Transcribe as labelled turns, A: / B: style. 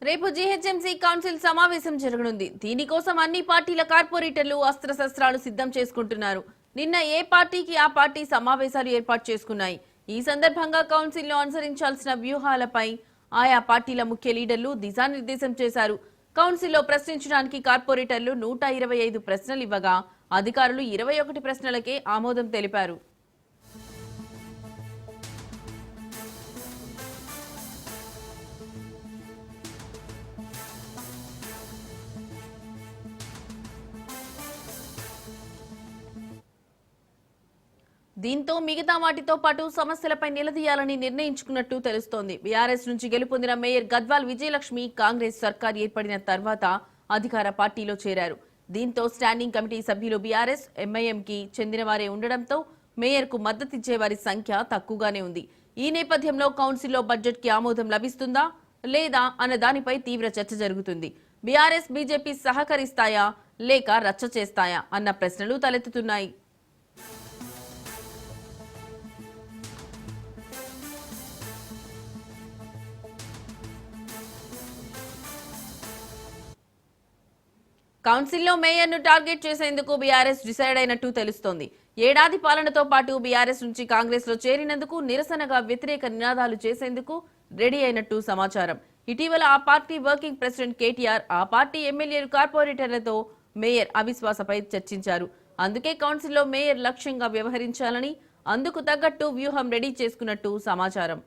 A: రేపు GHMC council సమావేశం జరగనుంది. దీనికోసం అన్ని పార్టీల కార్పొరేటర్లు అస్త్రశస్త్రాలు సిద్ధం చేసుకుంటున్నారు. నిన్న ఏ పార్టీకి ఆ పార్టీ సమావేశాలు ఏర్పాటు చేసుకున్నాయి. ఈ సందర్భంగా కౌన్సిల్లో అనుసరించాల్సిన వ్యూహాలపై ఆయా పార్టీల ముఖ్య లీడర్లు దిశానిర్దేశం చేశారు. కౌన్సిల్లో ప్రశ్నించడానికి కార్పొరేటర్లు 125 ప్రశ్నలు ఇవ్వగా అధికారులు 21 ప్రశ్నలకే ఆమోదం తెలిపారు. దీంతో మిగతా వాటితో పాటు సమస్యలపై నిలదీయాలని నిర్ణయించుకున్నట్టు తెలుస్తోంది. బీఆర్ఎస్ నుంచి గెలుపొందిన మేయర్ గద్వాల్ విజయలక్ష్మి కాంగ్రెస్ సర్కార్ ఏర్పడిన తర్వాత అధికార పార్టీలో చేరారు. దీంతో స్టాండింగ్ కమిటీ సభ్యులు బీఆర్ఎస్, ఎంఐఎంకి చెందిన వారే ఉండడంతో మేయర్కు మద్దతిచ్చే వారి సంఖ్య తక్కువగానే ఉంది. ఈ నేపథ్యంలో కౌన్సిల్లో బడ్జెట్కి ఆమోదం లభిస్తుందా లేదా అన్న దానిపై తీవ్ర చర్చ జరుగుతుంది. బీఆర్ఎస్, బీజేపీ సహకరిస్తాయా లేక రచ్చ చేస్తాయా అన్న ప్రశ్నలు తలెత్తుతున్నాయి. కౌన్సిల్లో మేయర్ను టార్గెట్ చేసేందుకు బీఆర్ఎస్ డిసైడ్ అయినట్టు తెలుస్తోంది. ఏడాది పాలనతో పాటు బీఆర్ఎస్ నుంచి కాంగ్రెస్ లో చేరినందుకు నిరసనగా వ్యతిరేక నినాదాలు చేసేందుకు రెడీ అయినట్టు సమాచారం. ఇటీవల ఆ పార్టీ వర్కింగ్ ప్రెసిడెంట్ కేటీఆర్ ఆ పార్టీ ఎమ్మెల్యేలు, కార్పొరేటర్లతో మేయర్ అవిశ్వాసపై చర్చించారు. అందుకే కౌన్సిల్లో మేయర్ లక్ష్యంగా వ్యవహరించాలని, అందుకు తగ్గట్టు వ్యూహం రెడీ చేసుకున్నట్టు సమాచారం.